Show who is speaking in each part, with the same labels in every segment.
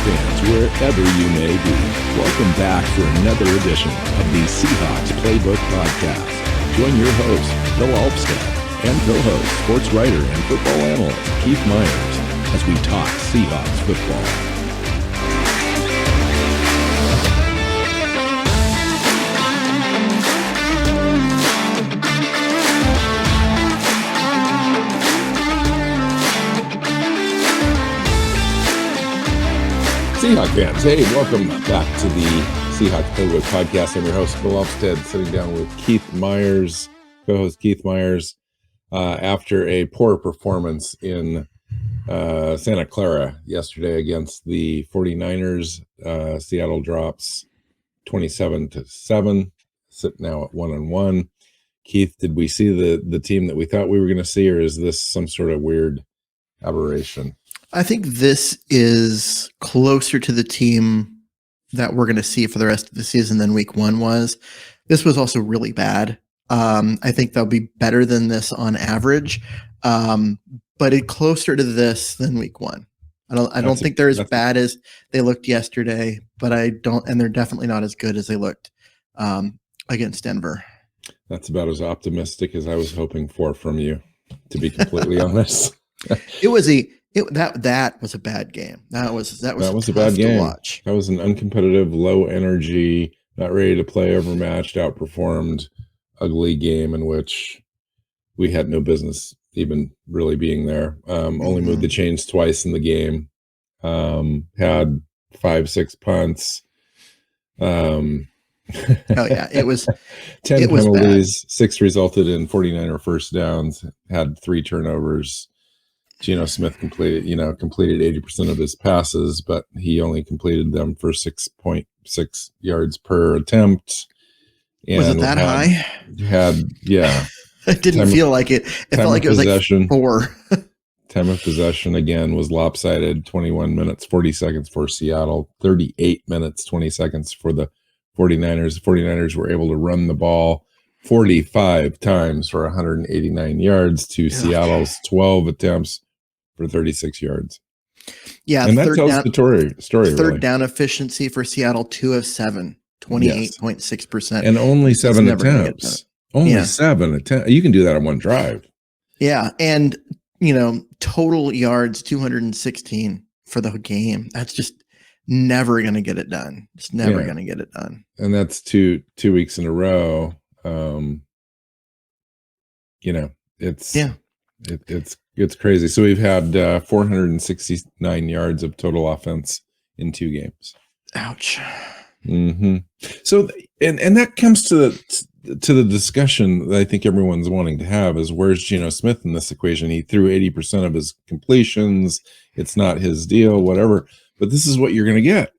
Speaker 1: fans, wherever you may be. Welcome back for another edition of the Seahawks Playbook podcast. Join your host, Bill Alvstad, and co-host, sports writer and football analyst, Keith Myers, as we talk Seahawks football. Seahawks fans, hey, welcome back to the Seahawks Playbook podcast. I'm your host, Bill Alvstad, sitting down with Keith Myers, co-host Keith Myers, after a poor performance in Santa Clara yesterday against the 49ers. Seattle drops 27-7, sitting now at 1-1. Keith, did we see the team that we thought we were going to see, or is this some sort of weird aberration?
Speaker 2: I think this is closer to the team that we're going to see for the rest of the season than week one was. This was also really bad. I think they'll be better than this on average, but it's closer to this than week one. I don't think they're as bad as they looked yesterday, but and they're definitely not as good as they looked against Denver.
Speaker 1: That's about as optimistic as I was hoping for from you, to be completely honest.
Speaker 2: That was a bad game. That was
Speaker 1: a bad game to watch. That was an uncompetitive, low energy, not ready to play, overmatched, outperformed, ugly game in which we had no business even really being there. Only moved the chains twice in the game. Had 5-6 punts.
Speaker 2: Oh yeah, it was
Speaker 1: 10 penalties. 6 resulted in 49er first downs. Had 3 turnovers. Geno Smith completed 80% of his passes, but he only completed them for 6.6 yards per attempt. And
Speaker 2: was it that high?
Speaker 1: It
Speaker 2: didn't feel like it. It felt like it was like 4.
Speaker 1: Time of possession again was lopsided. 21 minutes, 40 seconds for Seattle. 38 minutes, 20 seconds for the 49ers. The 49ers were able to run the ball 45 times for 189 yards to Seattle's 12 attempts for 36 yards.
Speaker 2: Yeah,
Speaker 1: and that tells the story.
Speaker 2: Third down efficiency for Seattle, 2 of 7, 28.6%.
Speaker 1: And only 7 attempts. Only 7 attempts. You can do that on one drive.
Speaker 2: Yeah, and total yards 216 for the game. That's just never going to get it done. It's never going to get it done.
Speaker 1: And that's two weeks in a row. It's crazy. So we've had 469 yards of total offense in 2 games.
Speaker 2: Ouch.
Speaker 1: Mm-hmm. So, and that comes to the discussion that I think everyone's wanting to have is, where's Geno Smith in this equation? He threw 80% of his completions. It's not his deal, whatever. But this is what you're going to get.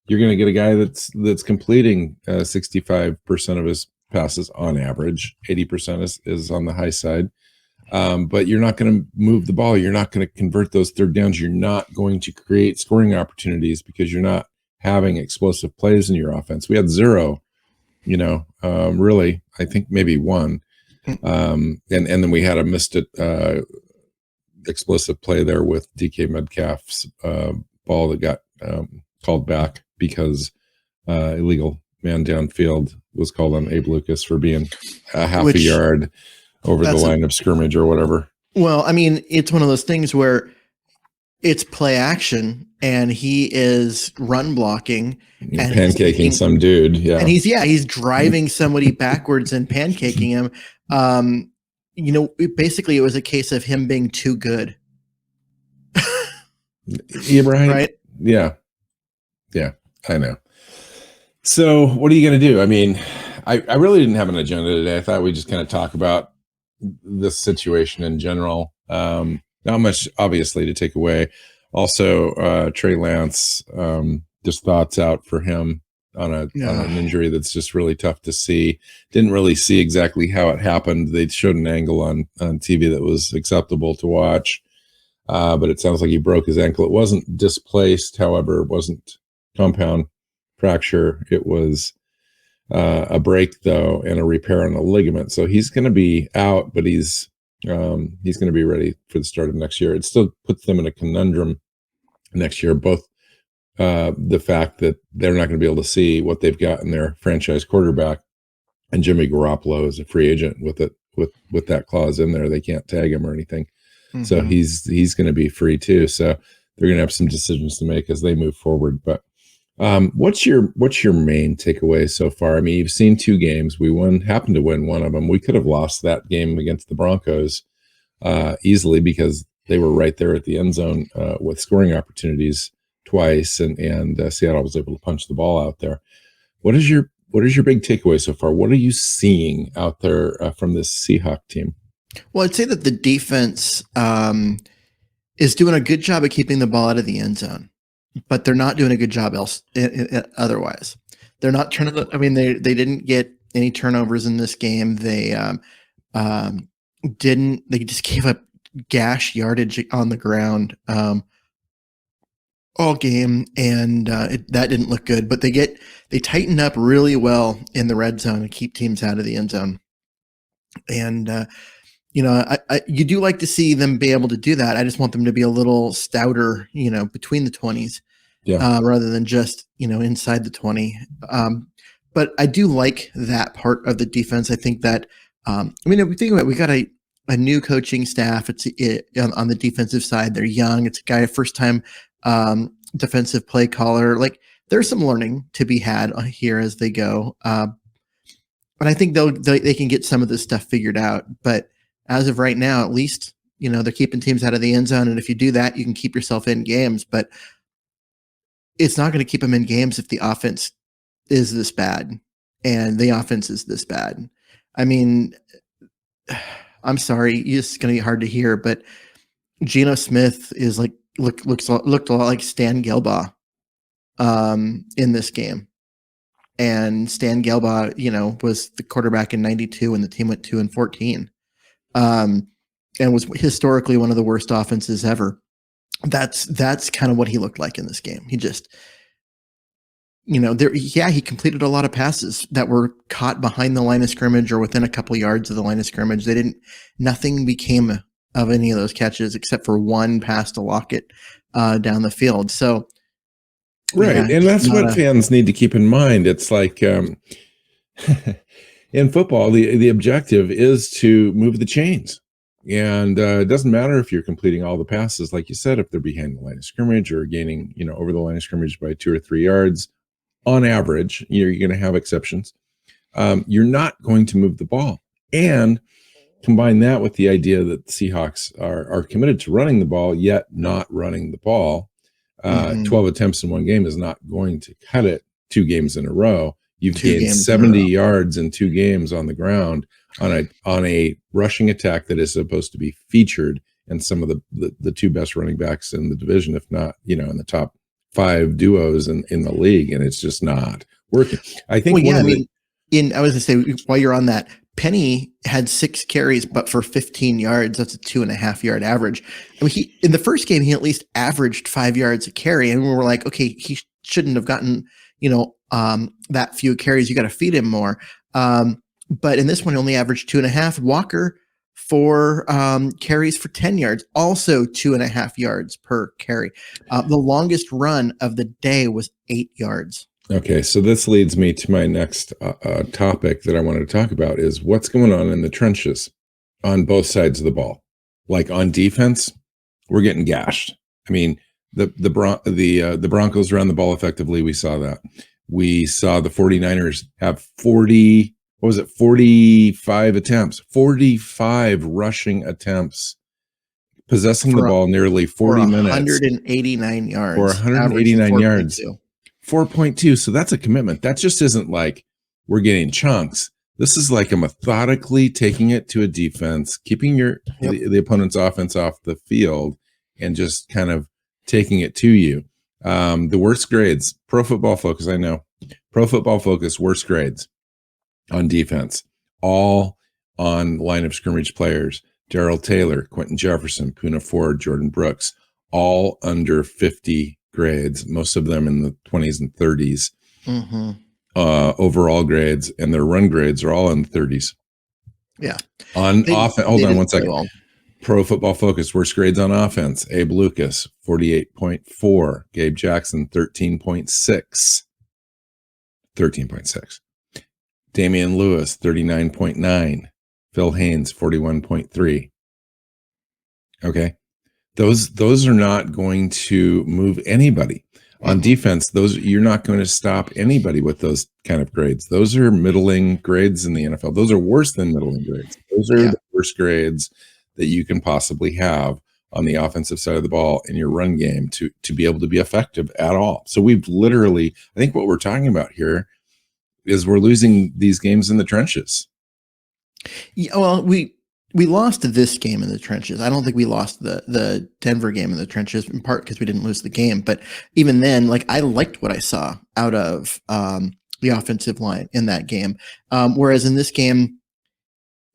Speaker 1: You're going to get a guy that's completing 65% of his passes on average. 80% is on the high side. But you're not going to move the ball. You're not going to convert those third downs. You're not going to create scoring opportunities because you're not having explosive plays in your offense. We had 0, really, I think maybe 1. And then we had a missed explosive play there with DK Metcalf's ball that got called back because illegal man downfield was called on Abe Lucas for being a half a yard over the line of scrimmage or whatever.
Speaker 2: Well, I mean, it's one of those things where it's play action and he is run blocking and
Speaker 1: pancaking some dude. Yeah.
Speaker 2: And he's driving somebody backwards and pancaking him. Basically it was a case of him being too good.
Speaker 1: Right? Yeah. Yeah, I know. So what are you going to do? I mean, I really didn't have an agenda today. I thought we'd just kind of talk about this situation in general. Not much, obviously, to take away. Also, Trey Lance, just thoughts out for him on an injury that's just really tough to see. Didn't really see exactly how it happened. They showed an angle on TV that was acceptable to watch, but it sounds like he broke his ankle. It wasn't displaced, however, it wasn't compound fracture. It was a break, though, and a repair on a ligament. So he's going to be out, but he's going to be ready for the start of next year. It still puts them in a conundrum next year. Both the fact that they're not going to be able to see what they've got in their franchise quarterback, and Jimmy Garoppolo is a free agent with that clause in there. They can't tag him or anything. So he's going to be free too. So they're going to have some decisions to make as they move forward. But what's your main takeaway so far? I mean, you've seen 2 games. We happened to win one of them. We could have lost that game against the Broncos easily because they were right there at the end zone with scoring opportunities twice, and Seattle was able to punch the ball out there. What is your big takeaway so far? What are you seeing out there from this Seahawks team?
Speaker 2: Well, I'd say that the defense is doing a good job of keeping the ball out of the end zone, but they're not doing a good job otherwise. They're not turning. I mean, they didn't get any turnovers in this game. They didn't. They just gave up gash yardage on the ground all game, and that didn't look good. But they tighten up really well in the red zone and keep teams out of the end zone. And you do like to see them be able to do that. I just want them to be a little stouter, between the 20s, rather than just inside the 20. But I do like that part of the defense. I think that if we think about it, we got a new coaching staff. It's on the defensive side. They're young. It's a guy, first time defensive play caller. Like, there's some learning to be had here as they go. But I think they can get some of this stuff figured out. But as of right now, at least, they're keeping teams out of the end zone. And if you do that, you can keep yourself in games. But it's not going to keep them in games if the offense is this bad. And the offense is this bad. I mean, I'm sorry, it's going to be hard to hear, but Geno Smith is looked a lot like Stan Gelbaugh in this game. And Stan Gelbaugh, was the quarterback in 92 when the team went 2-14, and was historically one of the worst offenses ever. That's kind of what he looked like in this game. He just, he completed a lot of passes that were caught behind the line of scrimmage or within a couple yards of the line of scrimmage. Nothing became of any of those catches except for one pass to Lockett down the field. So,
Speaker 1: right. And that's what fans need to keep in mind. It's like in football, the objective is to move the chains. And it doesn't matter if you're completing all the passes, like you said, if they're behind the line of scrimmage or gaining, over the line of scrimmage by 2 or 3 yards. On average, you're going to have exceptions. You're not going to move the ball. And combine that with the idea that the Seahawks are committed to running the ball, yet not running the ball. 12 attempts in one game is not going to cut it 2 games in a row. You've gained 70 yards in 2 games on the ground on a rushing attack that is supposed to be featured in some of the 2 best running backs in the division, if not, in the top 5 duos in the league, and it's just not working. I think I was going to say,
Speaker 2: while you're on that, Penny had 6 carries, but for 15 yards. That's a 2.5 yard average. I mean, in the first game, he at least averaged 5 yards a carry, and we were like, okay, he shouldn't have gotten, that few carries. You got to feed him more. But in this one, he only averaged 2.5. Walker, 4 carries for 10 yards, also 2.5 yards per carry. The longest run of the day was 8 yards.
Speaker 1: Okay, so this leads me to my next topic that I wanted to talk about is what's going on in the trenches on both sides of the ball. Like on defense, we're getting gashed. I mean, the Broncos ran the ball effectively. We saw that. We saw the 49ers have 45 attempts, 45 rushing attempts, possessing the ball nearly 40 minutes.
Speaker 2: 189 yards.
Speaker 1: For 189 yards. 4.2. So that's a commitment. That just isn't like we're getting chunks. This is like a methodically taking it to a defense, keeping the opponent's offense off the field, and just kind of taking it to you. The worst grades, Pro Football Focus, I know. Pro Football Focus, worst grades on defense, all on line of scrimmage players. Terrell Taylor, Quentin Jefferson, Poona Ford, Jordan Brooks, all under 50 grades, most of them in the 20s and 30s. Overall grades, and their run grades are all in the 30s.
Speaker 2: Yeah.
Speaker 1: On offense, hold on one second. Pro Football Focus, worst grades on offense. Abe Lucas, 48.4. Gabe Jackson, 13.6. 13.6. Damian Lewis, 39.9. Phil Haynes, 41.3. Okay. Those are not going to move anybody. On defense, you're not going to stop anybody with those kind of grades. Those are middling grades in the NFL. Those are worse than middling grades. Those are the worst grades that you can possibly have on the offensive side of the ball in your run game to be able to be effective at all. So we've literally, I think what we're talking about here is we're losing these games in the trenches.
Speaker 2: Yeah, well, we lost this game in the trenches. I don't think we lost the Denver game in the trenches, in part because we didn't lose the game. But even then, like, I liked what I saw out of the offensive line in that game. Whereas in this game,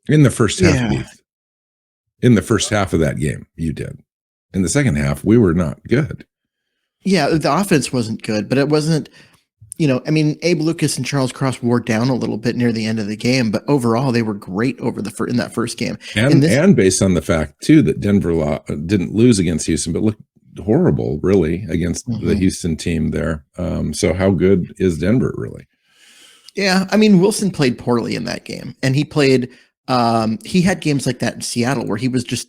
Speaker 1: in the first half, Keith, in the first half of that game, you did. In the second half, we were not good.
Speaker 2: Yeah, the offense wasn't good, but it wasn't. You know, I mean, Abe Lucas and Charles Cross wore down a little bit near the end of the game, but overall they were great in that first game.
Speaker 1: And based on the fact too that Denver didn't lose against Houston, but looked horrible really against the Houston team there. So how good is Denver really?
Speaker 2: Yeah, I mean, Wilson played poorly in that game, and he played. He had games like that in Seattle where he was just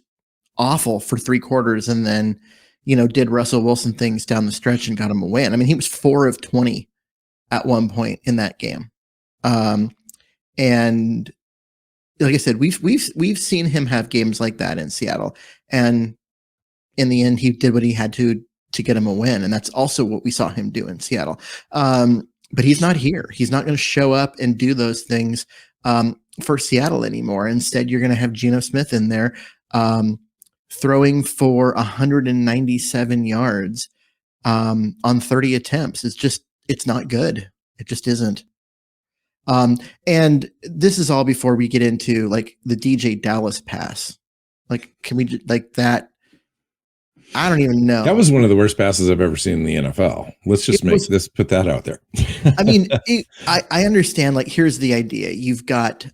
Speaker 2: awful for 3 quarters, and then did Russell Wilson things down the stretch and got him a win. I mean, he was 4 of 20. At one point in that game. And like I said, we've seen him have games like that in Seattle. And in the end, he did what he had to get him a win. And that's also what we saw him do in Seattle. But he's not here. He's not going to show up and do those things for Seattle anymore. Instead, you're going to have Geno Smith in there throwing for 197 yards on 30 attempts. It's not good. It just isn't. And this is all before we get into like the DJ Dallas pass. Like, can we like that? I don't even know.
Speaker 1: That was one of the worst passes I've ever seen in the NFL. Let's just put that out there.
Speaker 2: I mean, I understand. Like, here's the idea. You've got,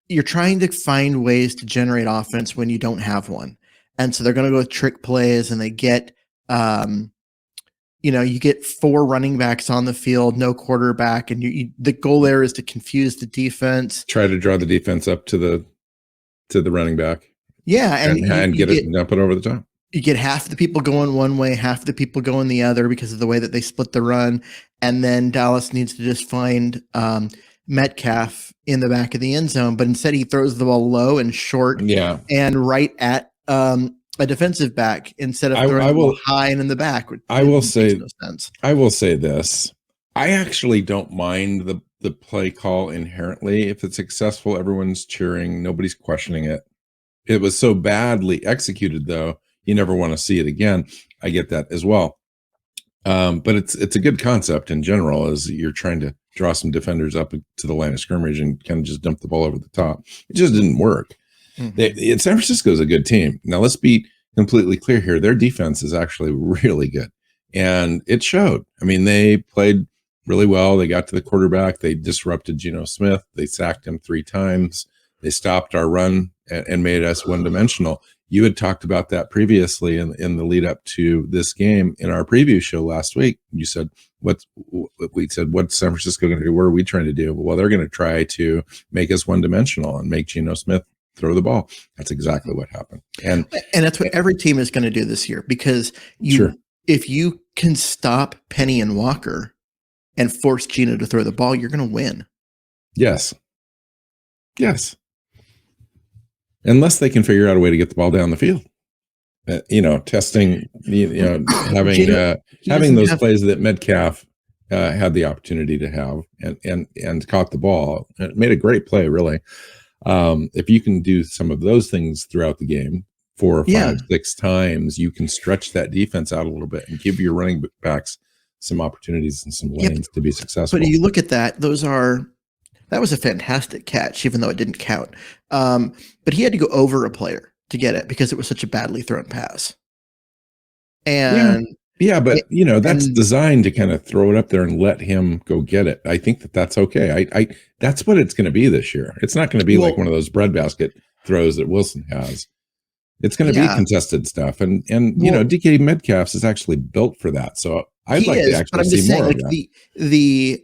Speaker 2: you're trying to find ways to generate offense when you don't have one. And so they're going to go with trick plays, and they get, you get 4 running backs on the field, no quarterback, and the goal there is to confuse the defense.
Speaker 1: Try to draw the defense up to the running back.
Speaker 2: Yeah, and
Speaker 1: dump it over the top.
Speaker 2: You get half the people going one way, half the people going the other because of the way that they split the run, and then Dallas needs to just find Metcalf in the back of the end zone, but instead he throws the ball low and short, and right at a defensive back instead of throwing the ball high and in the back.
Speaker 1: I will say this. I actually don't mind the play call inherently. If it's successful, everyone's cheering. Nobody's questioning it. It was so badly executed, though, you never want to see it again. I get that as well. But it's a good concept in general, as you're trying to draw some defenders up to the line of scrimmage and kind of just dump the ball over the top. It just didn't work. San Francisco is a good team. Now, let's be completely clear here. Their defense is actually really good, and it showed. I mean, they played really well. They got to the quarterback. They disrupted Geno Smith. They sacked him 3 times. They stopped our run and made us one-dimensional. You had talked about that previously in the lead up to this game in our preview show last week. You said, what's San Francisco going to do? What are we trying to do? Well, they're going to try to make us one-dimensional and make Geno Smith throw the ball. That's exactly what happened. And
Speaker 2: that's what every team is going to do this year, because if you can stop Penny and Walker and force Geno to throw the ball, you're going to win. Yes.
Speaker 1: Unless they can figure out a way to get the ball down the field. Testing, having those plays that Metcalf had the opportunity to have and caught the ball. It made a great play, really. If you can do some of those things throughout the game 4 or 5, 6 times, you can stretch that defense out a little bit and give your running backs some opportunities and some lanes to be successful.
Speaker 2: But you look at that; that was a fantastic catch, even though it didn't count. But he had to go over a player to get it because it was such a badly thrown pass. And
Speaker 1: that's designed to kind of throw it up there and let him go get it. I think that's okay. That's what it's going to be this year. It's not going to be like one of those breadbasket throws that Wilson has. It's going to be
Speaker 2: Yeah.
Speaker 1: contested stuff, and you know, DK Metcalf is actually built for that. So I'd like to
Speaker 2: but
Speaker 1: actually
Speaker 2: I'm
Speaker 1: see
Speaker 2: just
Speaker 1: more
Speaker 2: saying,
Speaker 1: of
Speaker 2: like
Speaker 1: that.
Speaker 2: the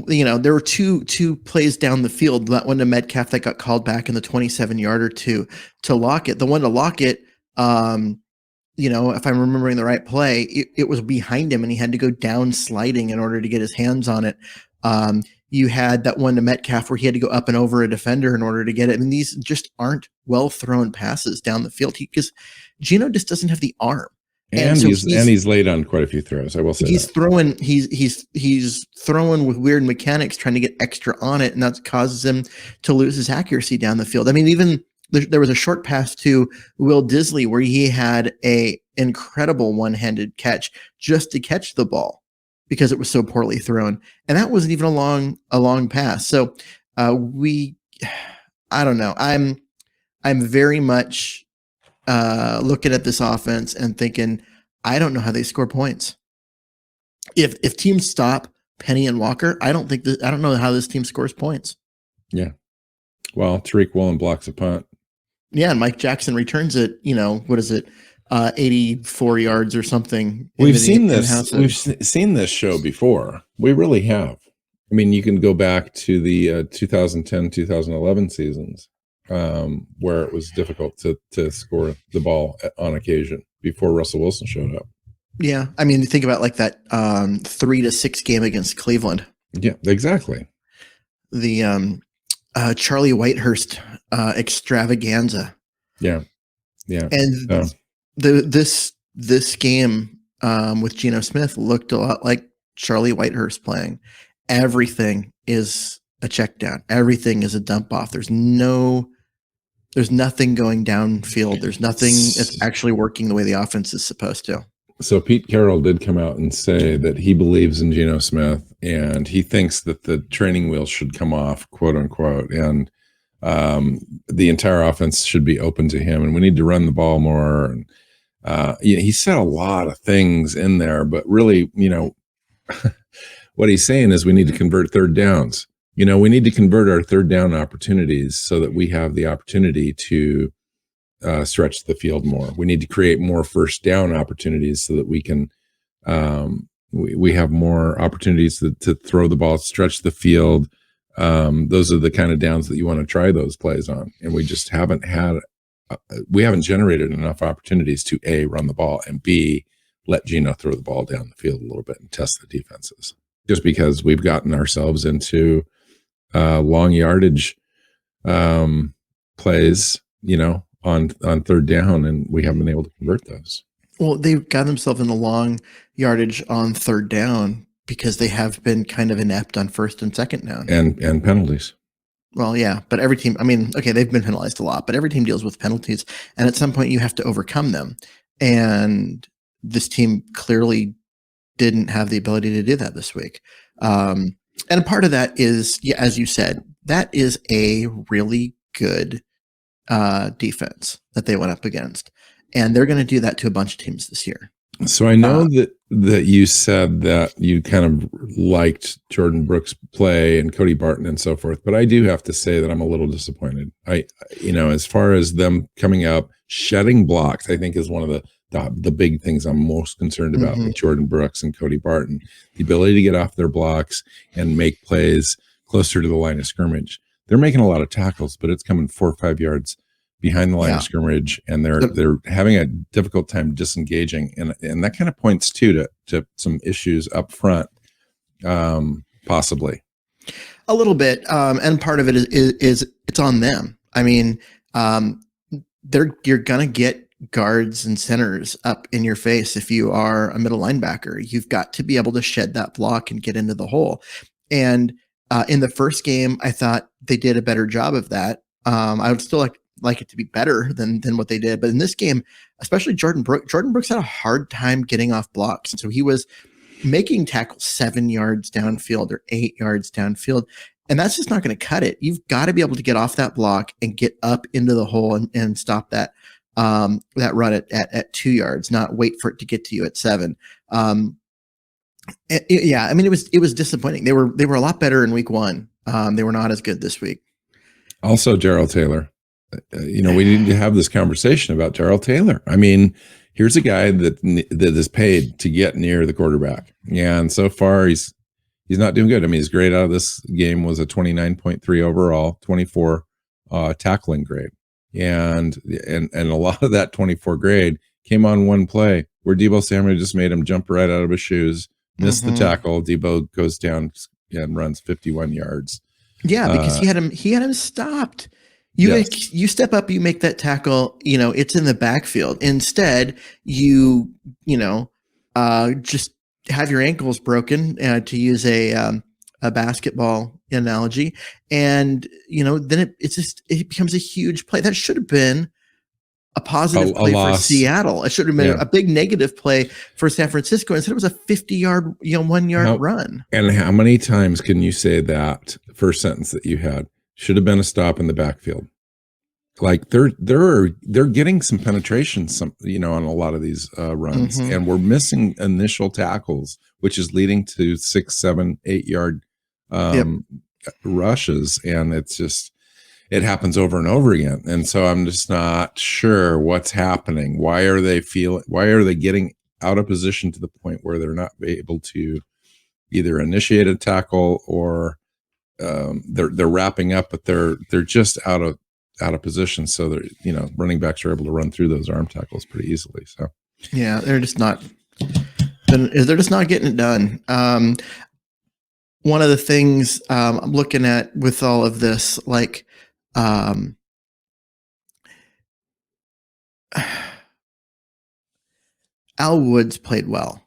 Speaker 2: you know, there were two plays down the field. That one to Metcalf that got called back in the 27-yarder to Lockett. The one to Lockett, you know, if I'm remembering the right play, it was behind him and he had to go down sliding in order to get his hands on it. You had that one to Metcalf where he had to go up and over a defender in order to get it. I mean, these just aren't well thrown passes down the field because Geno just doesn't have the arm.
Speaker 1: And
Speaker 2: so
Speaker 1: he's laid on quite a few throws. I will say
Speaker 2: he's
Speaker 1: that.
Speaker 2: throwing he's throwing with weird mechanics, trying to get extra on it, and that causes him to lose his accuracy down the field. I mean, even there was a short pass to Will Disley where he had a incredible one-handed catch just to catch the ball because it was so poorly thrown, and that wasn't even a long pass. So I don't know. I'm very much looking at this offense and thinking, I don't know how they score points. If teams stop Penny and Walker, I don't know how this team scores points.
Speaker 1: Yeah. Well, Tariq Woolen blocks a punt.
Speaker 2: Yeah, and Mike Jackson returns it, you know, what is it? 84 yards or something.
Speaker 1: We've seen this. We've seen this show before. We really have. I mean, you can go back to the 2010, 2011 seasons where it was difficult to score the ball on occasion before Russell Wilson showed up.
Speaker 2: Yeah, I mean, think about like that 3-6 game against Cleveland.
Speaker 1: Yeah, exactly.
Speaker 2: The Charlie Whitehurst extravaganza.
Speaker 1: Yeah.
Speaker 2: And this game with Geno Smith looked a lot like Charlie Whitehurst playing. Everything is a check down. Everything is a dump off. There's nothing going downfield. There's nothing that's actually working the way the offense is supposed to.
Speaker 1: So Pete Carroll did come out and say that he believes in Geno Smith and he thinks that the training wheels should come off, quote unquote, and the entire offense should be open to him, and we need to run the ball more. And he said a lot of things in there, but really, you know, what he's saying is we need to convert third downs. You know, we need to convert our third down opportunities so that we have the opportunity to stretch the field more. We need to create more first down opportunities so that we can we have more opportunities to throw the ball, stretch the field. Those are the kind of downs that you want to try those plays on, and we just haven't generated enough opportunities to A, run the ball, and B, let Geno throw the ball down the field a little bit and test the defenses. Just because we've gotten ourselves into long yardage plays, you know, on third down, and we haven't been able to convert those.
Speaker 2: Well, they've got themselves in the long yardage on third down because they have been kind of inept on first and second down.
Speaker 1: And penalties.
Speaker 2: Well, yeah, but every team, I mean, okay, they've been penalized a lot, but every team deals with penalties. And at some point you have to overcome them. And this team clearly didn't have the ability to do that this week. And part of that is, yeah, as you said, that is a really good defense that they went up against. And they're going to do that to a bunch of teams this year.
Speaker 1: So I know that you said that you kind of liked Jordan Brooks' play and Cody Barton and so forth, but I do have to say that I'm a little disappointed. As far as them coming up, shedding blocks, I think is one of the big things I'm most concerned about with Jordan Brooks and Cody Barton. The ability to get off their blocks and make plays closer to the line of scrimmage. They're making a lot of tackles, but it's coming 4 or 5 yards behind the line of scrimmage, and they're having a difficult time disengaging, and that kind of points to some issues up front, possibly
Speaker 2: a little bit, and part of it is it's on them. I mean, you're gonna get guards and centers up in your face if you are a middle linebacker. You've got to be able to shed that block and get into the hole. And in the first game, I thought they did a better job of that. I would still like it to be better than what they did. But in this game, especially Jordan Brooks had a hard time getting off blocks. And so he was making tackles 7 yards downfield or 8 yards downfield. And that's just not going to cut it. You've got to be able to get off that block and get up into the hole and stop that run at 2 yards, not wait for it to get to you at 7. I mean, it was disappointing. They were a lot better in week 1. They were not as good this week.
Speaker 1: Also, Terrell Taylor. We need to have this conversation about Terrell Taylor. I mean, here's a guy that is paid to get near the quarterback, and so far he's not doing good. I mean, his grade out of this game was a 29.3 overall, 24 tackling grade, and a lot of that 24 grade came on one play where Deebo Samuel just made him jump right out of his shoes, missed the tackle. Deebo goes down and runs 51 yards.
Speaker 2: Yeah, because he had him stopped. You step up, you make that tackle, it's in the backfield. Instead, you just have your ankles broken, to use a basketball analogy, and then it becomes a huge play. That should have been a positive play for Seattle. It should have been a big negative play for San Francisco. Instead, it was a 50-yard, 1 yard run.
Speaker 1: And how many times can you say that first sentence that you had should have been a stop in the backfield? Like they're getting some penetration, on a lot of these runs, and we're missing initial tackles, which is leading to 6, 7, 8 yard rushes, and it happens over and over again. And so I'm just not sure what's happening. Why are they getting out of position to the point where they're not able to either initiate a tackle or they're wrapping up, but they're just out of position. So they're, running backs are able to run through those arm tackles pretty easily. So
Speaker 2: yeah, they're just not getting it done. One of the things I'm looking at with all of this, like, Al Woods played well.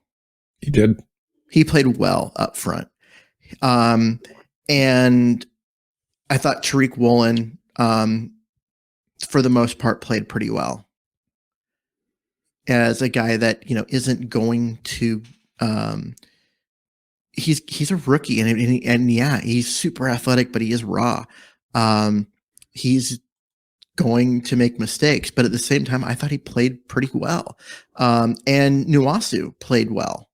Speaker 1: He did.
Speaker 2: He played well up front. And I thought Tariq Woolen, for the most part, played pretty well. As a guy that, isn't going to, he's a rookie, and yeah, he's super athletic, but he is raw. He's going to make mistakes, but at the same time, I thought he played pretty well. And Nuwasu played well.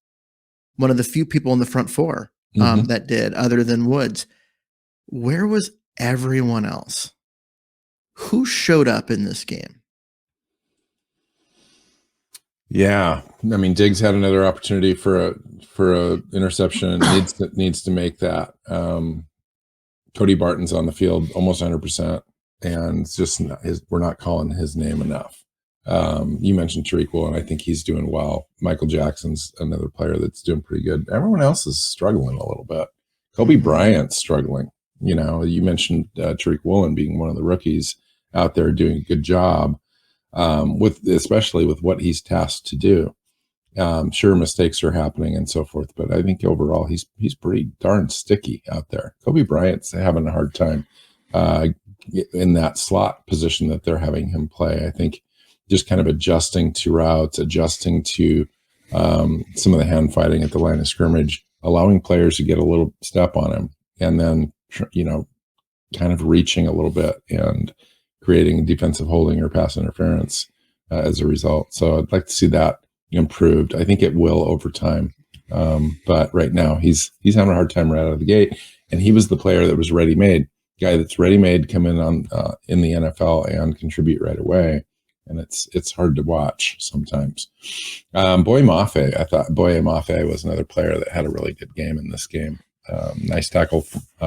Speaker 2: One of the few people in the front four that did, other than Woods. Where was everyone else? Who showed up in this game?
Speaker 1: Yeah, I mean, Diggs had another opportunity for a interception. needs to make that. Cody Barton's on the field almost 100%, and it's just we're not calling his name enough. You mentioned Tariq Woolen, and I think he's doing well. Michael Jackson's another player that's doing pretty good. Everyone else is struggling a little bit. Kobe Bryant's struggling. You mentioned Tariq Woolen being one of the rookies out there doing a good job, especially with what he's tasked to do. Sure, mistakes are happening and so forth, but I think overall he's pretty darn sticky out there. Kobe Bryant's having a hard time in that slot position that they're having him play. I think just kind of adjusting to routes, adjusting to some of the hand fighting at the line of scrimmage, allowing players to get a little step on him, and then kind of reaching a little bit and creating defensive holding or pass interference as a result. So I'd like to see that improved. I think it will over time. But right now he's having a hard time right out of the gate. And he was the player that was ready-made, guy that's ready-made, come in in the NFL and contribute right away. And it's hard to watch sometimes. Boye Mafe was another player that had a really good game in this game. Nice tackle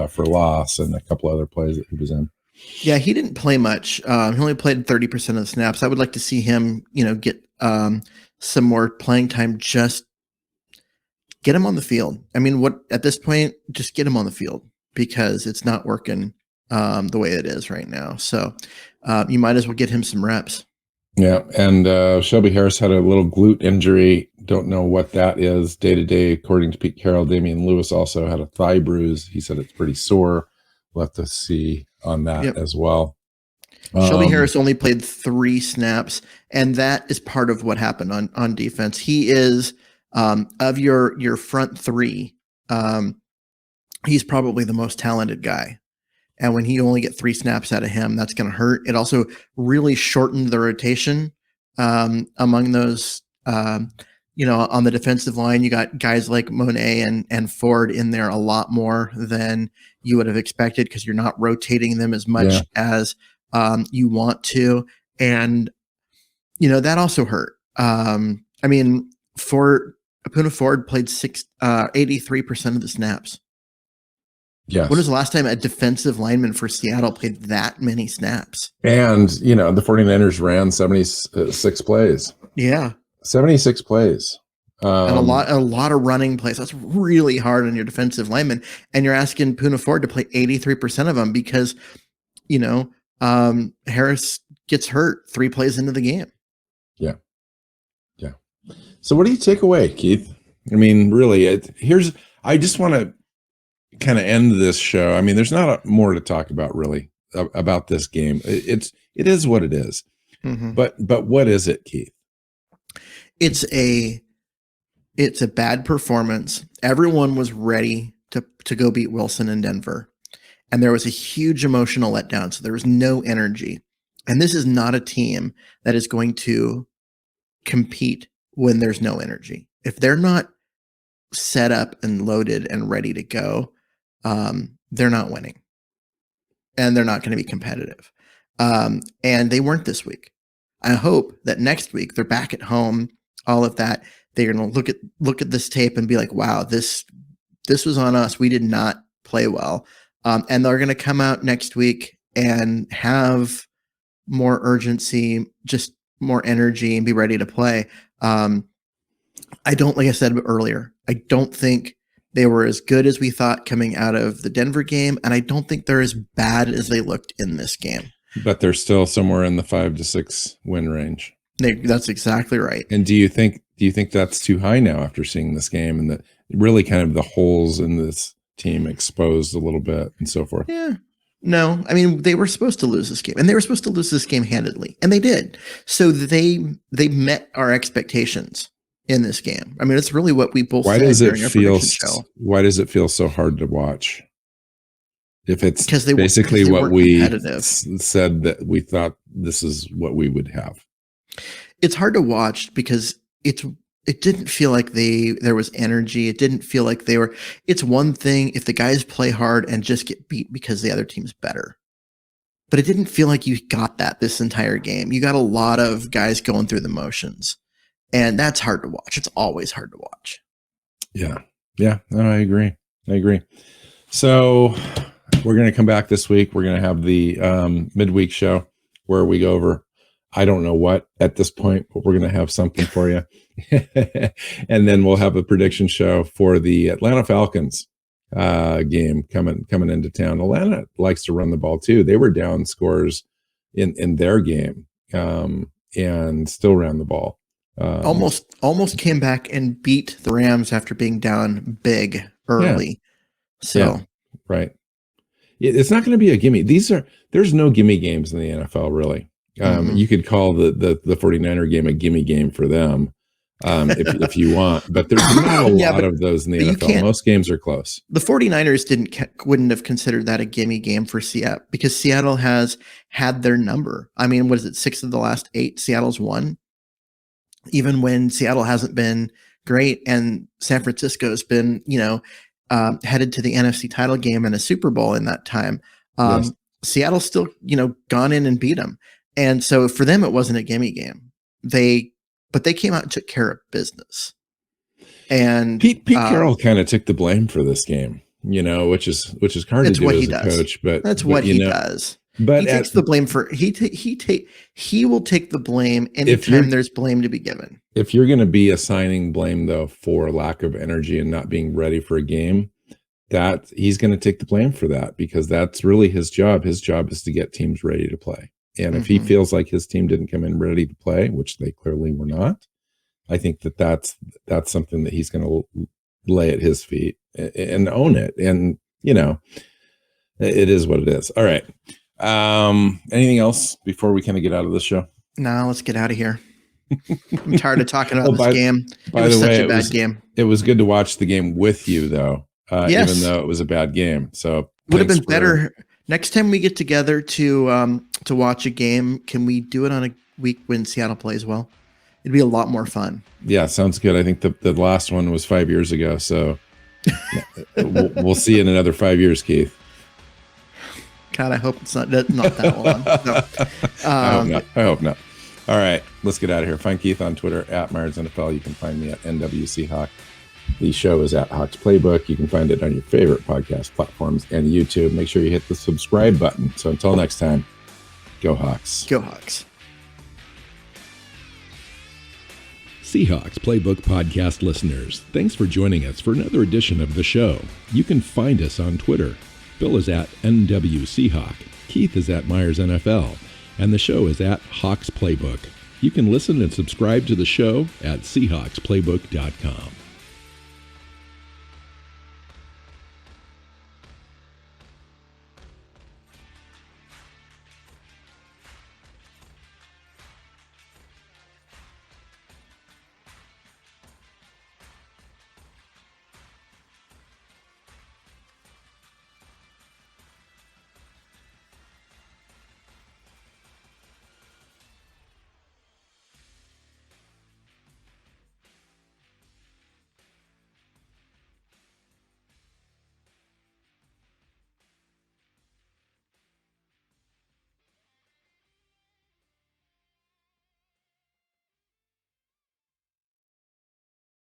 Speaker 1: for loss and a couple other plays that he was in.
Speaker 2: Yeah, he didn't play much. He only played 30% of the snaps. I would like to see him, get some more playing time. Just get him on the field. I mean, at this point, just get him on the field, because it's not working the way it is right now. So you might as well get him some reps.
Speaker 1: Yeah, and Shelby Harris had a little glute injury. Don't know what that is day to day. According to Pete Carroll, Damian Lewis also had a thigh bruise. He said it's pretty sore. We'll have to see on that as well.
Speaker 2: Shelby Harris only played 3 snaps, and that is part of what happened on defense. He is of your front 3. He's probably the most talented guy. And when you only get 3 snaps out of him, that's going to hurt. It also really shortened the rotation among those. On the defensive line, you got guys like Monet and Ford in there a lot more than you would have expected because you're not rotating them as much as you want to. And, that also hurt. I mean, Poona Ford played 83% of the snaps.
Speaker 1: Yes.
Speaker 2: When was the last time a defensive lineman for Seattle played that many snaps?
Speaker 1: And, the 49ers ran 76 plays.
Speaker 2: Yeah.
Speaker 1: 76 plays.
Speaker 2: And a lot of running plays. That's really hard on your defensive lineman. And you're asking Poona Ford to play 83% of them because, Harris gets hurt 3 plays into the game.
Speaker 1: Yeah. Yeah. So what do you take away, Keith? I mean, really, I just want to kind of end this show. I mean, there's not more to talk about really about this game. It is what it is.
Speaker 2: Mm-hmm.
Speaker 1: But what is it, Keith?
Speaker 2: It's a bad performance. Everyone was ready to go beat Wilson in Denver. And there was a huge emotional letdown. So there was no energy. And this is not a team that is going to compete when there's no energy. If they're not set up and loaded and ready to go, they're not winning. And they're not going to be competitive. And they weren't this week. I hope that next week they're back at home, all of that. They're going to look at this tape and be like, wow, this was on us. We did not play well. And they're going to come out next week and have more urgency, just more energy, and be ready to play. Like I said earlier, I don't think they were as good as we thought coming out of the Denver game. And I don't think they're as bad as they looked in this game.
Speaker 1: But they're still somewhere in the 5 to 6 win range.
Speaker 2: That's exactly right.
Speaker 1: And do you think that's too high now after seeing this game and that really kind of the holes in this team exposed a little bit and so forth?
Speaker 2: Yeah. No, I mean, they were supposed to lose this game, and they were supposed to lose this game handedly, and they did. So they met our expectations in this game. I mean, it's really what we both said during our prediction show.
Speaker 1: Why does it feel so hard to watch? If it's
Speaker 2: because
Speaker 1: what we said that we thought this is what we would have.
Speaker 2: It's hard to watch because it didn't feel like there was energy. It didn't feel like it's one thing if the guys play hard and just get beat because the other team's better. But it didn't feel like you got that this entire game. You got a lot of guys going through the motions. And that's hard to watch. It's always hard to watch.
Speaker 1: Yeah. Yeah. No, I agree. So we're going to come back this week. We're going to have the midweek show where we go over, I don't know what at this point, but we're going to have something for you. And then we'll have a prediction show for the Atlanta Falcons game coming into town. Atlanta likes to run the ball too. They were down scores in their game and still ran the ball.
Speaker 2: Almost came back and beat the Rams after being down big early. Yeah. So
Speaker 1: right. It's not going to be a gimme. There's no gimme games in the NFL really. You could call the 49er game a gimme game for them if you want, but there's not a lot of those in the NFL. Most games are close.
Speaker 2: The 49ers wouldn't have considered that a gimme game for Seattle because Seattle has had their number. I mean, what is it? 6 of the last 8 Seattle's won. Even when Seattle hasn't been great and San Francisco's been, headed to the NFC title game and a Super Bowl in that time. Yes. Seattle's still, gone in and beat them. And so for them, it wasn't a gimme game. But they came out and took care of business. And
Speaker 1: Pete Carroll kind of took the blame for this game, which is hard to do as a coach, but
Speaker 2: that's what he does. But he takes the blame for he will take the blame anytime there's blame to be given.
Speaker 1: If you're going to be assigning blame though for lack of energy and not being ready for a game, that he's going to take the blame for that because that's really his job. His job is to get teams ready to play. And if he feels like his team didn't come in ready to play, which they clearly were not, I think that's something that he's going to lay at his feet and own it. And, it is what it is. All right. Anything else before we kind of get out of this show?
Speaker 2: No, let's get out of here. I'm tired of talking about this game. It was such a bad game.
Speaker 1: It was good to watch the game with you, though, even though it was a bad game. So
Speaker 2: would have been better. Next time we get together to watch a game, can we do it on a week when Seattle plays well? It'd be a lot more fun.
Speaker 1: Yeah, sounds good. I think the last one was 5 years ago, so we'll see in another 5 years, Keith.
Speaker 2: God, I hope it's not that long. No.
Speaker 1: I hope not. All right, let's get out of here. Find Keith on Twitter at Myers NFL. You can find me at NWC Hawk. The show is at Hawks Playbook. You can find it on your favorite podcast platforms and YouTube. Make sure you hit the subscribe button. So until next time, go Hawks.
Speaker 2: Go Hawks.
Speaker 3: Seahawks Playbook podcast listeners, thanks for joining us for another edition of the show. You can find us on Twitter. Bill is at NWC Hawk. Keith is at Myers NFL. And the show is at Hawks Playbook. You can listen and subscribe to the show at SeahawksPlaybook.com.